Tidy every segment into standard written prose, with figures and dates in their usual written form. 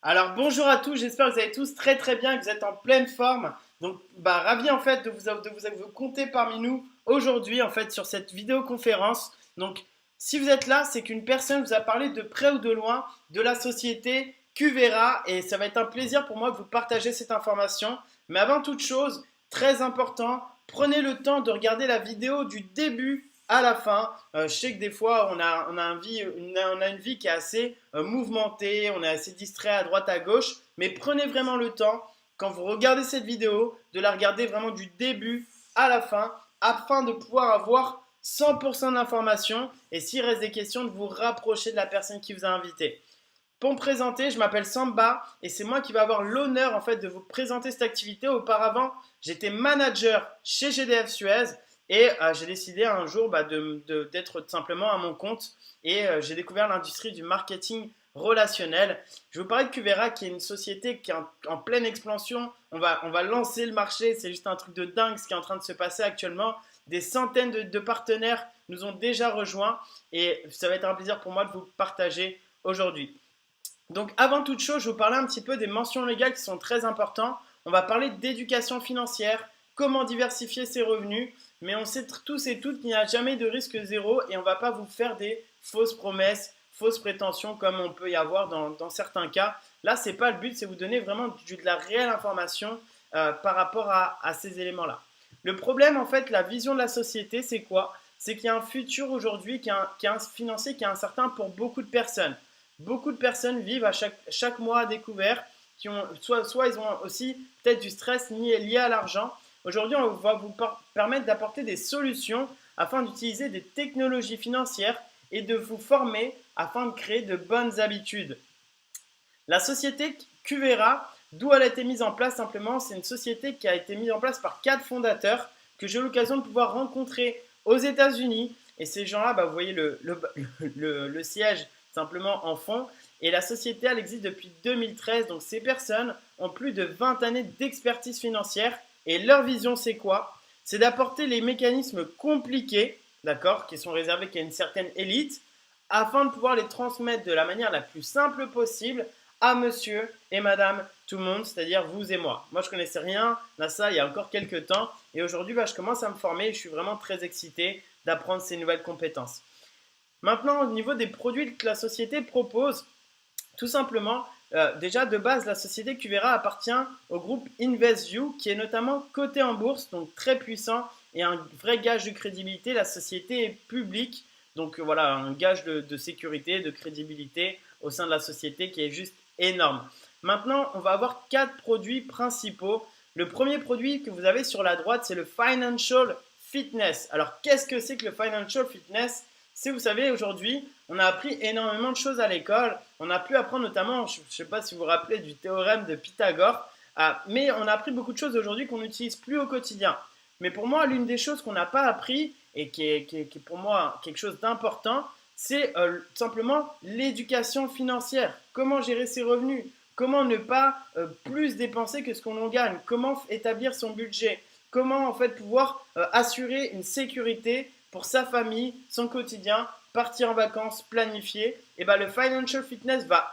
Alors bonjour à tous, j'espère que vous allez tous très très bien, que vous êtes en pleine forme. Donc ravi en fait de vous compter parmi nous aujourd'hui en fait sur cette vidéoconférence. Donc si vous êtes là, c'est qu'une personne vous a parlé de près ou de loin de la société Cuvera et ça va être un plaisir pour moi de vous partager cette information. Mais avant toute chose, très important, prenez le temps de regarder la vidéo du début à la fin. Je sais que des fois, on a une vie qui est assez mouvementée, on est assez distrait à droite, à gauche, mais prenez vraiment le temps, quand vous regardez cette vidéo, de la regarder vraiment du début à la fin, afin de pouvoir avoir 100% d'informations et s'il reste des questions, de vous rapprocher de la personne qui vous a invité. Pour me présenter, je m'appelle Samba et c'est moi qui vais avoir l'honneur en fait de vous présenter cette activité. Auparavant, j'étais manager chez GDF Suez et j'ai décidé un jour d'être tout simplement à mon compte et j'ai découvert l'industrie du marketing relationnel. Je vais vous parler de Cuvera qui est une société qui est en pleine expansion. On va lancer le marché, c'est juste un truc de dingue ce qui est en train de se passer actuellement. Des centaines de partenaires nous ont déjà rejoints et ça va être un plaisir pour moi de vous partager aujourd'hui. Donc avant toute chose, je vais vous parler un petit peu des mentions légales qui sont très importantes. On va parler d'éducation financière, comment diversifier ses revenus, mais on sait tous et toutes qu'il n'y a jamais de risque zéro et on ne va pas vous faire des fausses promesses, fausses prétentions comme on peut y avoir dans certains cas. Là, ce n'est pas le but, c'est vous donner vraiment de la réelle information par rapport à ces éléments-là. Le problème, en fait, la vision de la société, c'est quoi? C'est qu'il y a un futur aujourd'hui qui est un financier qui est incertain pour beaucoup de personnes. Beaucoup de personnes vivent à chaque mois à découvert, qui ont, soit ils ont aussi peut-être du stress lié à l'argent. Aujourd'hui, on va vous permettre d'apporter des solutions afin d'utiliser des technologies financières et de vous former afin de créer de bonnes habitudes. La société Cuvera, d'où elle a été mise en place simplement, c'est une société qui a été mise en place par 4 fondateurs que j'ai eu l'occasion de pouvoir rencontrer aux États-Unis. Et ces gens-là, vous voyez le siège simplement en fond. Et la société, elle existe depuis 2013. Donc ces personnes ont plus de 20 années d'expertise financière. Et leur vision, c'est quoi? C'est d'apporter les mécanismes compliqués, d'accord, qui sont réservés qu'à une certaine élite, afin de pouvoir les transmettre de la manière la plus simple possible à monsieur et madame tout le monde, c'est-à-dire vous et moi. Moi, je ne connaissais rien à ça il y a encore quelques temps. Et aujourd'hui, je commence à me former et je suis vraiment très excité d'apprendre ces nouvelles compétences. Maintenant, au niveau des produits que la société propose, tout simplement, déjà de base, la société Cuvera appartient au groupe InvestView qui est notamment coté en bourse, donc très puissant et un vrai gage de crédibilité. La société est publique, donc voilà, un gage de sécurité, de crédibilité au sein de la société qui est juste énorme. Maintenant, on va avoir 4 produits principaux. Le premier produit que vous avez sur la droite, c'est le Financial Fitness. Alors, qu'est-ce que c'est que le Financial Fitness? C'est, vous savez, aujourd'hui, on a appris énormément de choses à l'école. On a pu apprendre notamment, je ne sais pas si vous vous rappelez du théorème de Pythagore, mais on a appris beaucoup de choses aujourd'hui qu'on n'utilise plus au quotidien. Mais pour moi, l'une des choses qu'on n'a pas appris et qui est pour moi quelque chose d'important, c'est simplement l'éducation financière. Comment gérer ses revenus? Comment ne pas plus dépenser que ce qu'on en gagne? Comment établir son budget? Comment en fait pouvoir assurer une sécurité pour sa famille, son quotidien, partir en vacances, planifier? Et le Financial Fitness va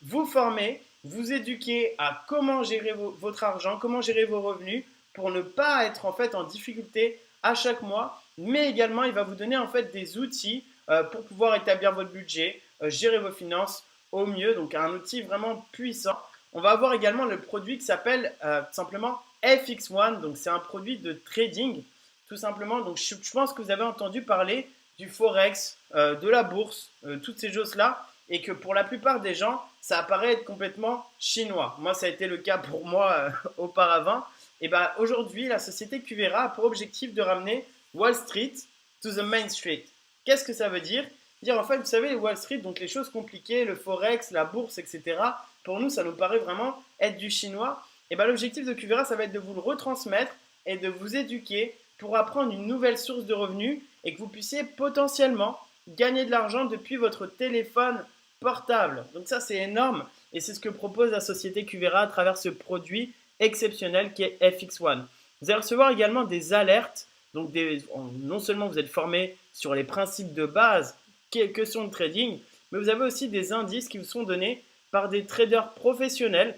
vous former, vous éduquer à comment gérer votre argent, comment gérer vos revenus pour ne pas être en fait en difficulté à chaque mois, mais également il va vous donner en fait des outils pour pouvoir établir votre budget, gérer vos finances au mieux. Donc un outil vraiment puissant. On va avoir également le produit qui s'appelle simplement FX1. Donc c'est un produit de trading tout simplement. Donc je pense que vous avez entendu parler du forex, de la bourse, toutes ces choses-là, et que pour la plupart des gens, ça apparaît être complètement chinois. Moi, ça a été le cas pour moi auparavant. Et aujourd'hui, la société Cuvera a pour objectif de ramener Wall Street to the Main Street. Qu'est-ce que ça veut dire? Dire en fait, vous savez, Wall Street, donc les choses compliquées, le forex, la bourse, etc. Pour nous, ça nous paraît vraiment être du chinois. Et l'objectif de Cuvera, ça va être de vous le retransmettre et de vous éduquer pour apprendre une nouvelle source de revenus et que vous puissiez potentiellement gagner de l'argent depuis votre téléphone portable. Donc ça, c'est énorme et c'est ce que propose la société Cuvera à travers ce produit exceptionnel qui est FX1. Vous allez recevoir également des alertes. Donc non seulement vous êtes formé sur les principes de base que sont le trading, mais vous avez aussi des indices qui vous sont donnés par des traders professionnels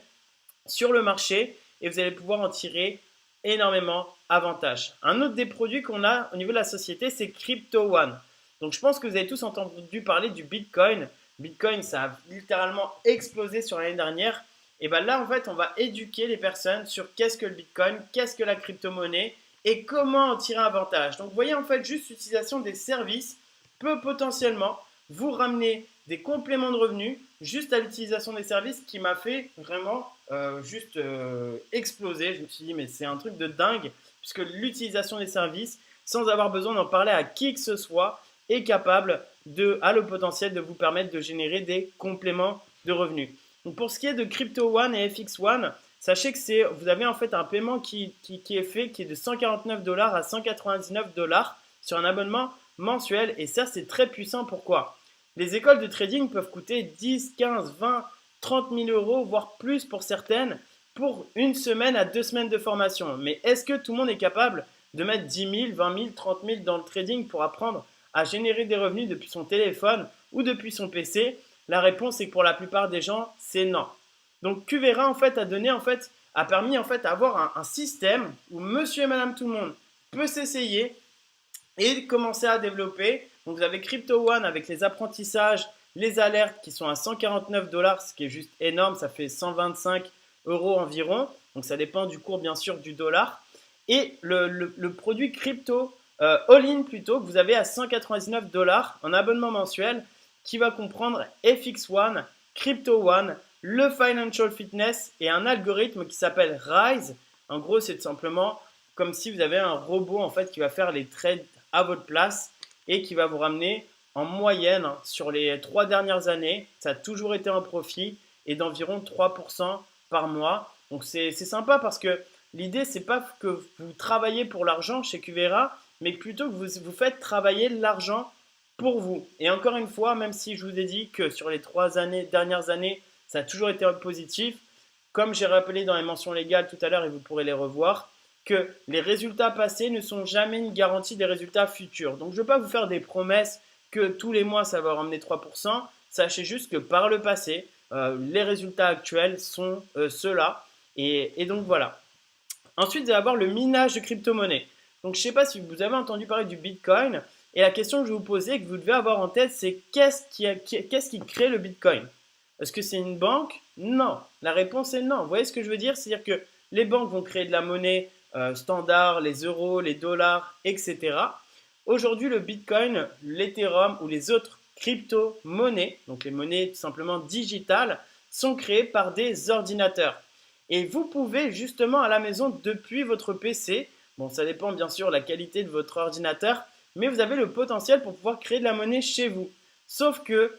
sur le marché et vous allez pouvoir en tirer énormément avantage. Un autre des produits qu'on a au niveau de la société, c'est Crypto One. Donc je pense que vous avez tous entendu parler du Bitcoin. Bitcoin, ça a littéralement explosé sur l'année dernière. Et bien là, en fait, on va éduquer les personnes sur qu'est-ce que le Bitcoin, qu'est-ce que la crypto-monnaie et comment en tirer avantage. Donc vous voyez, en fait, juste l'utilisation des services peut potentiellement vous ramener des compléments de revenus juste à l'utilisation des services qui m'a fait vraiment exploser. Je me suis dit, mais c'est un truc de dingue, puisque l'utilisation des services, sans avoir besoin d'en parler à qui que ce soit, est capable a le potentiel de vous permettre de générer des compléments de revenus. Donc pour ce qui est de Crypto One et FX One, sachez que vous avez en fait un paiement qui est fait, qui est de 149 $ à 199 $ sur un abonnement mensuel. Et ça, c'est très puissant. Pourquoi? Les écoles de trading peuvent coûter 10, 15, 20, 30 000 €, voire plus pour certaines, pour une semaine à 2 semaines de formation. Mais est-ce que tout le monde est capable de mettre 10 000, 20 000, 30 000 dans le trading pour apprendre à générer des revenus depuis son téléphone ou depuis son PC? La réponse est que pour la plupart des gens, c'est non. Donc Qvera en fait a permis en fait d'avoir un système où monsieur et madame tout le monde peut s'essayer et commencer à développer. Donc vous avez Crypto One avec les apprentissages, les alertes qui sont à 149 $, ce qui est juste énorme, ça fait 125 € environ. Donc ça dépend du cours bien sûr du dollar. Et le produit crypto all-in plutôt que vous avez à 199 $ en abonnement mensuel qui va comprendre FX One, Crypto One, le Financial Fitness et un algorithme qui s'appelle Rise. En gros, c'est tout simplement comme si vous avez un robot en fait qui va faire les trades à votre place et qui va vous ramener en moyenne sur les 3 dernières années. Ça a toujours été un profit et d'environ 3% par mois. Donc c'est sympa parce que l'idée, c'est pas que vous travaillez pour l'argent chez Qvera, mais plutôt que vous faites travailler l'argent pour vous. Et encore une fois, même si je vous ai dit que sur les 3 dernières années, ça a toujours été positif, comme j'ai rappelé dans les mentions légales tout à l'heure et vous pourrez les revoir, que les résultats passés ne sont jamais une garantie des résultats futurs. Donc je ne vais pas vous faire des promesses que tous les mois ça va ramener 3%. Sachez juste que par le passé, les résultats actuels sont ceux-là. Et donc voilà. Ensuite, vous allez avoir le minage de crypto-monnaies. Donc je ne sais pas si vous avez entendu parler du Bitcoin. Et la question que je vais vous poser, que vous devez avoir en tête, c'est qu'est-ce qui crée le Bitcoin? Est-ce que c'est une banque? Non. La réponse est non. Vous voyez ce que je veux dire? C'est-à-dire que les banques vont créer de la monnaie standard, les euros, les dollars, etc. Aujourd'hui, le Bitcoin, l'Ethereum ou les autres crypto-monnaies, donc les monnaies tout simplement digitales, sont créées par des ordinateurs. Et vous pouvez justement à la maison depuis votre PC, bon ça dépend bien sûr de la qualité de votre ordinateur, mais vous avez le potentiel pour pouvoir créer de la monnaie chez vous. Sauf que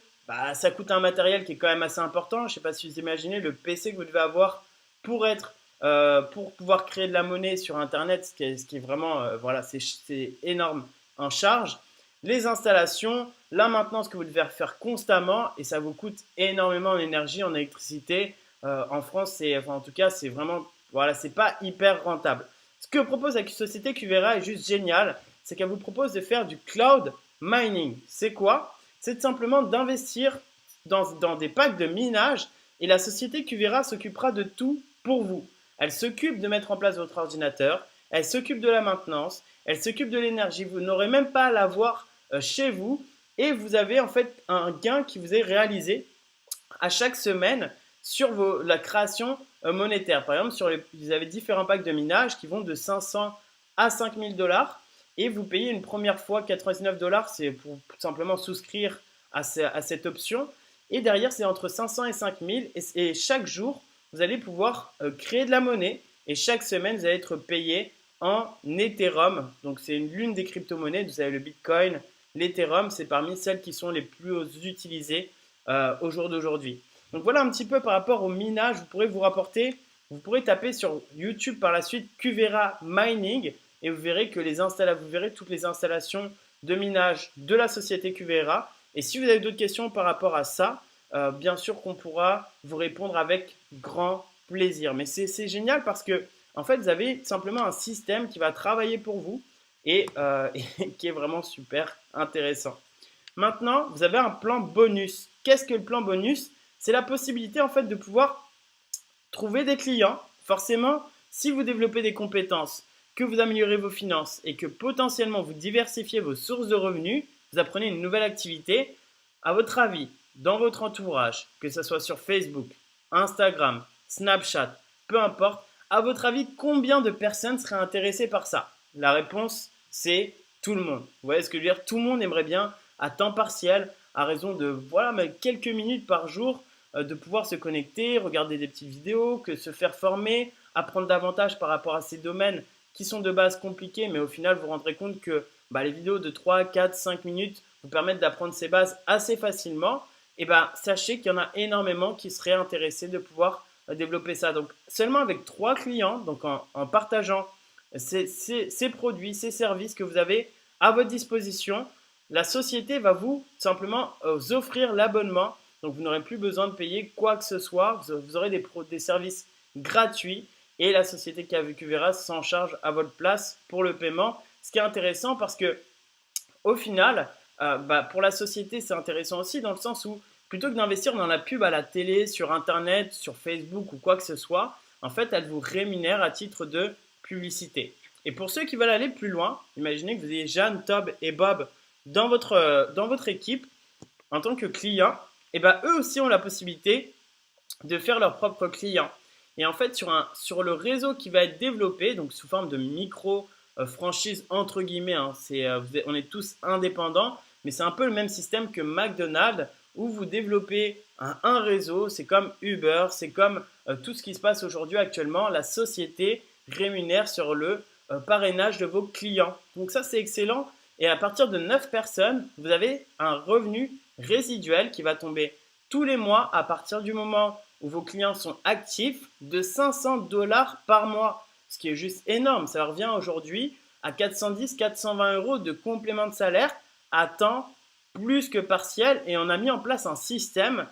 ça coûte un matériel qui est quand même assez important. Je ne sais pas si vous imaginez le PC que vous devez avoir pour pouvoir créer de la monnaie sur Internet, ce qui est vraiment, c'est énorme en charge. Les installations, la maintenance que vous devez faire constamment et ça vous coûte énormément en énergie, en électricité. En France, en tout cas, c'est vraiment, c'est pas hyper rentable. Ce que propose la société Qvera est juste génial, c'est qu'elle vous propose de faire du cloud mining. C'est quoi? C'est simplement d'investir dans des packs de minage et la société Qvera s'occupera de tout pour vous. Elle s'occupe de mettre en place votre ordinateur, elle s'occupe de la maintenance, elle s'occupe de l'énergie. Vous n'aurez même pas à l'avoir chez vous et vous avez en fait un gain qui vous est réalisé à chaque semaine sur la création monétaire. Par exemple, vous avez différents packs de minage qui vont de 500 à 5000 $ et vous payez une première fois 99 $, c'est pour tout simplement souscrire à cette option. Et derrière, c'est entre 500 et 5000 et chaque jour, vous allez pouvoir créer de la monnaie et chaque semaine, vous allez être payé en Ethereum. Donc, c'est l'une des crypto-monnaies. Vous avez le Bitcoin, l'Ethereum, c'est parmi celles qui sont les plus utilisées au jour d'aujourd'hui. Donc, voilà un petit peu par rapport au minage. Vous pourrez taper sur YouTube par la suite Qvera Mining et vous verrez que vous verrez toutes les installations de minage de la société Qvera. Et si vous avez d'autres questions par rapport à ça, bien sûr qu'on pourra vous répondre avec grand plaisir. Mais c'est génial parce que en fait, vous avez simplement un système qui va travailler pour vous et qui est vraiment super intéressant. Maintenant, vous avez un plan bonus. Qu'est-ce que le plan bonus? c'est la possibilité en fait de pouvoir trouver des clients. Forcément, si vous développez des compétences, que vous améliorez vos finances et que potentiellement vous diversifiez vos sources de revenus, vous apprenez une nouvelle activité, à votre avis, dans votre entourage, que ce soit sur Facebook, Instagram, Snapchat, peu importe, à votre avis, combien de personnes seraient intéressées par ça? La réponse, c'est tout le monde. Vous voyez ce que je veux dire? Tout le monde aimerait bien, à temps partiel, à raison de voilà, mais quelques minutes par jour, de pouvoir se connecter, regarder des petites vidéos, que se faire former, apprendre davantage par rapport à ces domaines qui sont de base compliqués, mais au final, vous vous rendrez compte que les vidéos de 3, 4, 5 minutes vous permettent d'apprendre ces bases assez facilement. Et sachez qu'il y en a énormément qui seraient intéressés de pouvoir développer ça. Donc, seulement avec 3 clients, donc en partageant ces produits, ces services que vous avez à votre disposition, la société va vous simplement vous offrir l'abonnement. Donc, vous n'aurez plus besoin de payer quoi que ce soit. Vous aurez des services gratuits et la société QVera s'en charge à votre place pour le paiement. Ce qui est intéressant parce que au final, pour la société, c'est intéressant aussi dans le sens où plutôt que d'investir dans la pub à la télé, sur Internet, sur Facebook ou quoi que ce soit, en fait, elle vous rémunère à titre de publicité. Et pour ceux qui veulent aller plus loin, imaginez que vous ayez Jeanne, Tob et Bob dans votre équipe en tant que clients, et eux aussi ont la possibilité de faire leurs propres clients. Et en fait, sur le réseau qui va être développé, donc sous forme de micro-franchise entre guillemets, on est tous indépendants, mais c'est un peu le même système que McDonald's où vous développez un réseau, c'est comme Uber, c'est comme tout ce qui se passe aujourd'hui actuellement, la société rémunère sur le parrainage de vos clients. Donc ça, c'est excellent. Et à partir de 9 personnes, vous avez un revenu résiduel qui va tomber tous les mois à partir du moment où vos clients sont actifs de 500$ par mois, ce qui est juste énorme. Ça revient aujourd'hui à 410-420 € de complément de salaire à temps plus que partiel et on a mis en place un système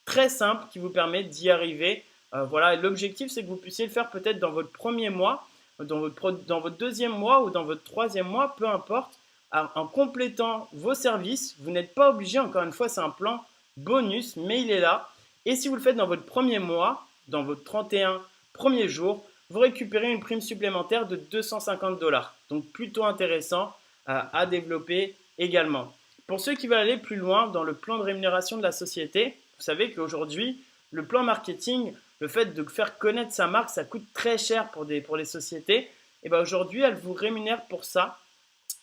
très simple qui vous permet d'y arriver. Voilà, l'objectif c'est que vous puissiez le faire peut-être dans votre premier mois, dans votre deuxième mois ou dans votre troisième mois, peu importe, en complétant vos services. Vous n'êtes pas obligé, encore une fois, c'est un plan bonus, mais il est là. Et si vous le faites dans votre premier mois, dans votre 31 premiers jours, vous récupérez une prime supplémentaire de 250$. Donc plutôt intéressant à développer également. Pour ceux qui veulent aller plus loin dans le plan de rémunération de la société, vous savez qu'aujourd'hui, le plan marketing, le fait de faire connaître sa marque, ça coûte très cher pour les sociétés. Et aujourd'hui, elles vous rémunèrent pour ça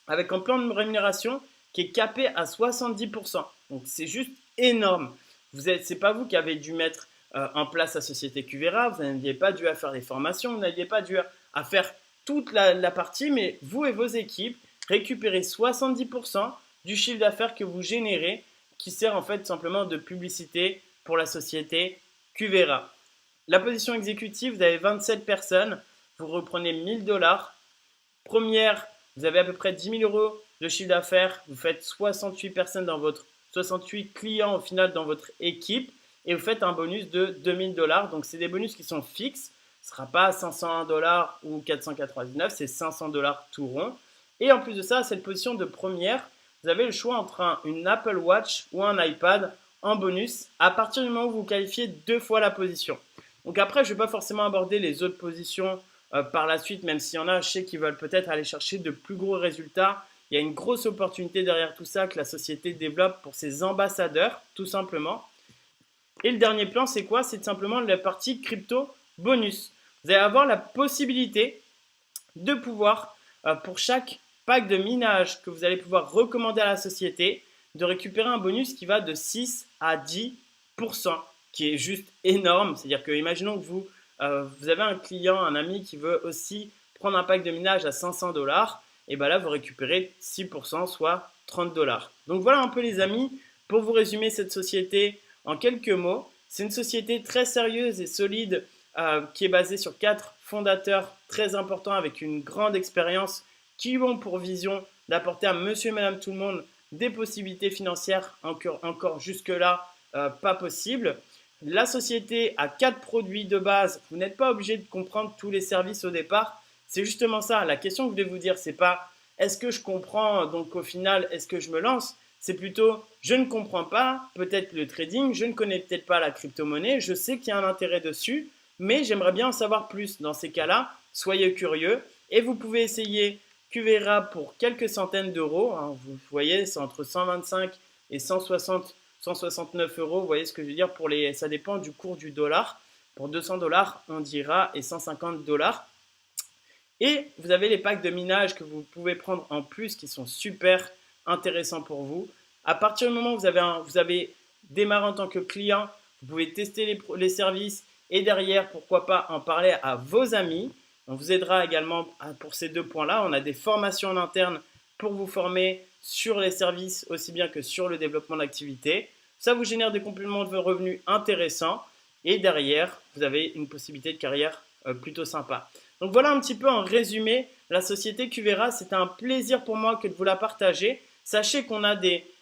avec un plan de rémunération qui est capé à 70%. Donc c'est juste énorme. Ce n'est pas vous qui avez dû mettre en place la société QVera, vous n'aviez pas dû à faire des formations, vous n'aviez pas dû à faire toute la partie, mais vous et vos équipes récupérez 70% du chiffre d'affaires que vous générez qui sert en fait simplement de publicité pour la société QVera. La position exécutive, vous avez 27 personnes, vous reprenez 1000$. Première, vous avez à peu près 10 000 € de chiffre d'affaires, vous faites 68 clients au final dans votre équipe et vous faites un bonus de 2000$. Donc, c'est des bonus qui sont fixes. Ce ne sera pas 501$ ou 499$, c'est 500$ tout rond. Et en plus de ça, cette position de première, vous avez le choix entre une Apple Watch ou un iPad en bonus à partir du moment où vous qualifiez 2 fois la position. Donc après, je ne vais pas forcément aborder les autres positions par la suite, même s'il y en a, je sais qui veulent peut-être aller chercher de plus gros résultats. Il y a une grosse opportunité derrière tout ça que la société développe pour ses ambassadeurs, tout simplement. Et le dernier plan, c'est quoi? C'est simplement la partie crypto bonus. Vous allez avoir la possibilité de pouvoir, pour chaque pack de minage que vous allez pouvoir recommander à la société, de récupérer un bonus qui va de 6 à 10%, qui est juste énorme. C'est-à-dire que, imaginons que vous avez un client, un ami qui veut aussi prendre un pack de minage à 500$, et là, vous récupérez 6%, soit 30$. Donc voilà un peu les amis, pour vous résumer cette société en quelques mots. C'est une société très sérieuse et solide qui est basée sur 4 fondateurs très importants avec une grande expérience qui ont pour vision d'apporter à monsieur et madame tout le monde des possibilités financières encore jusque-là pas possibles. La société a 4 produits de base. Vous n'êtes pas obligé de comprendre tous les services au départ. C'est justement ça. La question que je vais vous dire, c'est pas est-ce que je comprends, donc au final, est-ce que je me lance? c'est plutôt je ne comprends pas peut-être le trading, je ne connais peut-être pas la crypto-monnaie, je sais qu'il y a un intérêt dessus, mais j'aimerais bien en savoir plus. Dans ces cas-là, soyez curieux et vous pouvez essayer Qvera pour quelques centaines d'euros. Hein. Vous voyez, c'est entre 125 et 160, 169 euros. Vous voyez ce que je veux dire ça dépend du cours du dollar. Pour 200 dollars, on dira, et 150 dollars. Et vous avez les packs de minage que vous pouvez prendre en plus qui sont super intéressants pour vous. À partir du moment où vous avez démarré en tant que client, vous pouvez tester les services et derrière, pourquoi pas en parler à vos amis. On vous aidera également pour ces deux points-là. On a des formations en interne pour vous former sur les services aussi bien que sur le développement d'activité. Ça vous génère des compléments de revenus intéressants et derrière, vous avez une possibilité de carrière plutôt sympa. Donc voilà un petit peu en résumé la société Qvera. C'était un plaisir pour moi que de vous la partager. Sachez qu'on a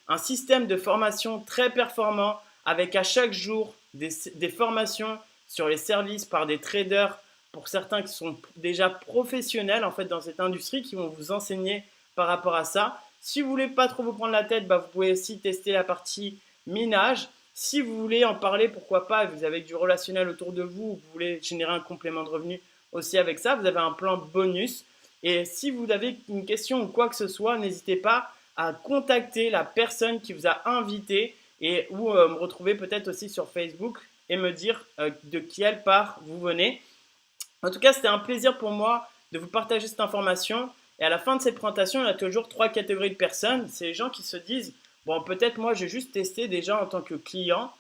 un système de formation très performant avec à chaque jour des formations sur les services par des traders pour certains qui sont déjà professionnels en fait dans cette industrie qui vont vous enseigner par rapport à ça. Si vous voulez pas trop vous prendre la tête, vous pouvez aussi tester la partie minage. Si vous voulez en parler, pourquoi pas, vous avez du relationnel autour de vous, vous voulez générer un complément de revenu aussi avec ça, vous avez un plan bonus. Et si vous avez une question ou quoi que ce soit, n'hésitez pas à contacter la personne qui vous a invité ou me retrouver peut-être aussi sur Facebook et me dire de quelle part vous venez. En tout cas, c'était un plaisir pour moi de vous partager cette information. Et à la fin de cette présentation, il y a toujours 3 catégories de personnes. C'est les gens qui se disent, bon, peut-être moi, j'ai juste testé déjà en tant que client,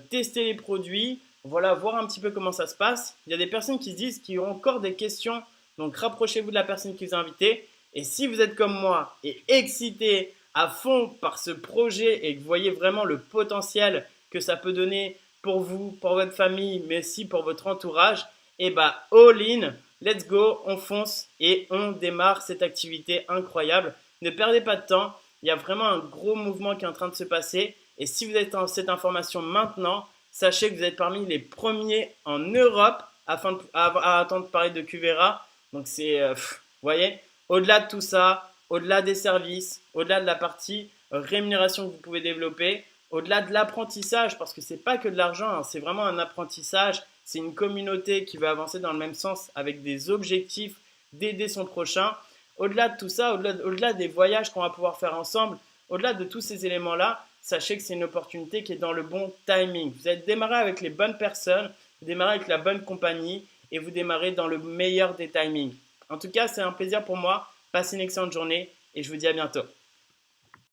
tester les produits, voilà, voir un petit peu comment ça se passe. Il y a des personnes qui se disent qu'ils ont encore des questions, donc rapprochez-vous de la personne qui vous a invité. Et si vous êtes comme moi et excité à fond par ce projet et que vous voyez vraiment le potentiel que ça peut donner pour vous, pour votre famille, mais aussi pour votre entourage, et all in, let's go, on fonce et on démarre cette activité incroyable. Ne perdez pas de temps, il y a vraiment un gros mouvement qui est en train de se passer. Et si vous êtes dans cette information maintenant, sachez que vous êtes parmi les premiers en Europe à attendre de parler de Qvera. Donc vous voyez, au-delà de tout ça, au-delà des services, au-delà de la partie rémunération que vous pouvez développer, au-delà de l'apprentissage, parce que ce n'est pas que de l'argent, hein, c'est vraiment un apprentissage. C'est une communauté qui veut avancer dans le même sens avec des objectifs d'aider son prochain. Au-delà de tout ça, au-delà des voyages qu'on va pouvoir faire ensemble, au-delà de tous ces éléments-là, sachez que c'est une opportunité qui est dans le bon timing. Vous allez démarrer avec les bonnes personnes, vous démarrez avec la bonne compagnie et vous démarrez dans le meilleur des timings. En tout cas, c'est un plaisir pour moi. Passez une excellente journée et je vous dis à bientôt.